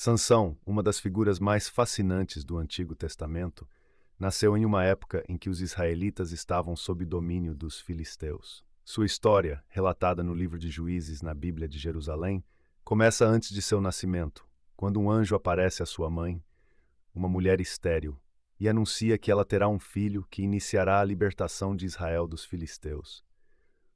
Sansão, uma das figuras mais fascinantes do Antigo Testamento, nasceu em uma época em que os israelitas estavam sob domínio dos filisteus. Sua história, relatada no livro de Juízes na Bíblia de Jerusalém, começa antes de seu nascimento, quando um anjo aparece à sua mãe, uma mulher estéril, e anuncia que ela terá um filho que iniciará a libertação de Israel dos filisteus.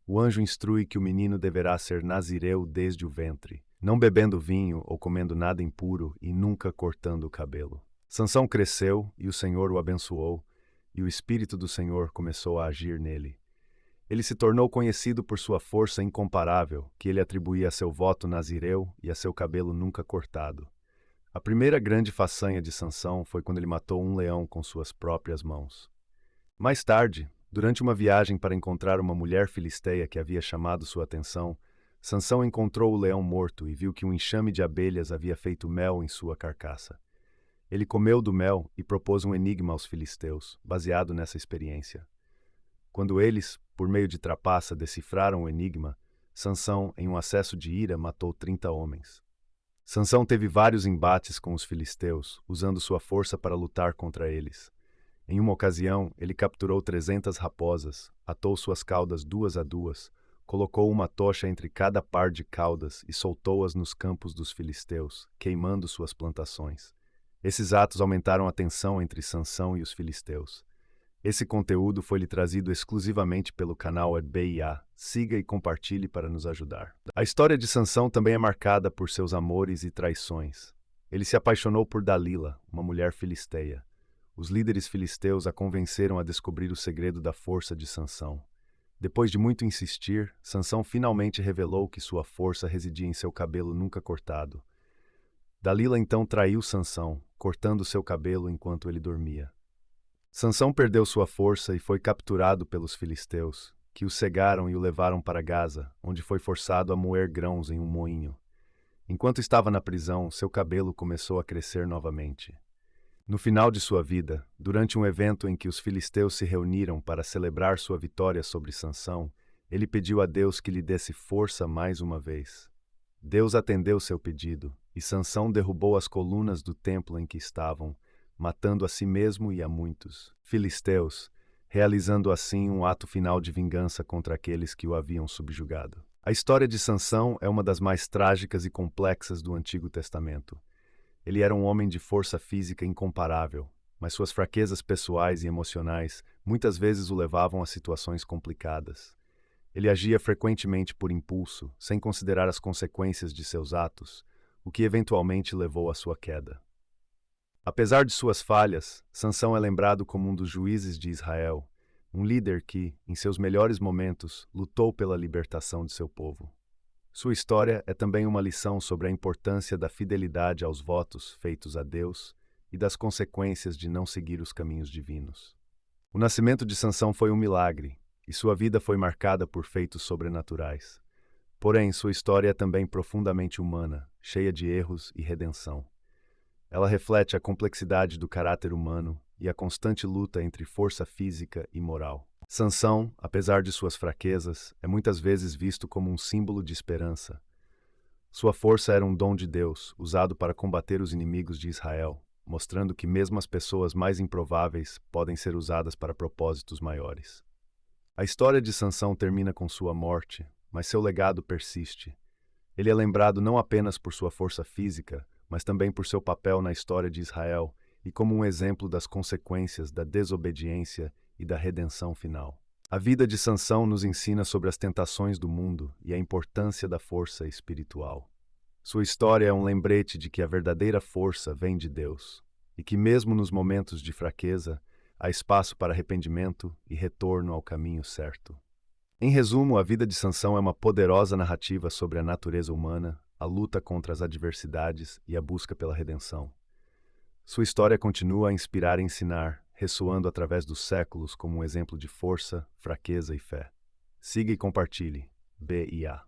O anjo instrui que o menino deverá ser nazireu desde o ventre, não bebendo vinho ou comendo nada impuro e nunca cortando o cabelo. Sansão cresceu e o Senhor o abençoou, e o Espírito do Senhor começou a agir nele. Ele se tornou conhecido por sua força incomparável, que ele atribuía a seu voto nazireu e a seu cabelo nunca cortado. A primeira grande façanha de Sansão foi quando ele matou um leão com suas próprias mãos. Mais tarde, durante uma viagem para encontrar uma mulher filisteia que havia chamado sua atenção, Sansão encontrou o leão morto e viu que um enxame de abelhas havia feito mel em sua carcaça. Ele comeu do mel e propôs um enigma aos filisteus, baseado nessa experiência. Quando eles, por meio de trapaça, decifraram o enigma, Sansão, em um acesso de ira, matou 30 homens. Sansão teve vários embates com os filisteus, usando sua força para lutar contra eles. Em uma ocasião, ele capturou 300 raposas, atou suas caudas duas a duas, colocou uma tocha entre cada par de caudas e soltou-as nos campos dos filisteus, queimando suas plantações. Esses atos aumentaram a tensão entre Sansão e os filisteus. Esse conteúdo foi-lhe trazido exclusivamente pelo canal EBIA. Siga e compartilhe para nos ajudar. A história de Sansão também é marcada por seus amores e traições. Ele se apaixonou por Dalila, uma mulher filisteia. Os líderes filisteus a convenceram a descobrir o segredo da força de Sansão. Depois de muito insistir, Sansão finalmente revelou que sua força residia em seu cabelo nunca cortado. Dalila então traiu Sansão, cortando seu cabelo enquanto ele dormia. Sansão perdeu sua força e foi capturado pelos filisteus, que o cegaram e o levaram para Gaza, onde foi forçado a moer grãos em um moinho. Enquanto estava na prisão, seu cabelo começou a crescer novamente. No final de sua vida, durante um evento em que os filisteus se reuniram para celebrar sua vitória sobre Sansão, ele pediu a Deus que lhe desse força mais uma vez. Deus atendeu seu pedido, e Sansão derrubou as colunas do templo em que estavam, matando a si mesmo e a muitos filisteus, realizando assim um ato final de vingança contra aqueles que o haviam subjugado. A história de Sansão é uma das mais trágicas e complexas do Antigo Testamento. Ele era um homem de força física incomparável, mas suas fraquezas pessoais e emocionais muitas vezes o levavam a situações complicadas. Ele agia frequentemente por impulso, sem considerar as consequências de seus atos, o que eventualmente levou à sua queda. Apesar de suas falhas, Sansão é lembrado como um dos juízes de Israel, um líder que, em seus melhores momentos, lutou pela libertação de seu povo. Sua história é também uma lição sobre a importância da fidelidade aos votos feitos a Deus e das consequências de não seguir os caminhos divinos. O nascimento de Sansão foi um milagre, e sua vida foi marcada por feitos sobrenaturais. Porém, sua história é também profundamente humana, cheia de erros e redenção. Ela reflete a complexidade do caráter humano e a constante luta entre força física e moral. Sansão, apesar de suas fraquezas, é muitas vezes visto como um símbolo de esperança. Sua força era um dom de Deus, usado para combater os inimigos de Israel, mostrando que mesmo as pessoas mais improváveis podem ser usadas para propósitos maiores. A história de Sansão termina com sua morte, mas seu legado persiste. Ele é lembrado não apenas por sua força física, mas também por seu papel na história de Israel e como um exemplo das consequências da desobediência e da redenção final. A vida de Sansão nos ensina sobre as tentações do mundo e a importância da força espiritual. Sua história é um lembrete de que a verdadeira força vem de Deus e que mesmo nos momentos de fraqueza, há espaço para arrependimento e retorno ao caminho certo. Em resumo, a vida de Sansão é uma poderosa narrativa sobre a natureza humana, a luta contra as adversidades e a busca pela redenção. Sua história continua a inspirar e ensinar, ressoando através dos séculos como um exemplo de força, fraqueza e fé. Siga e compartilhe. BIA.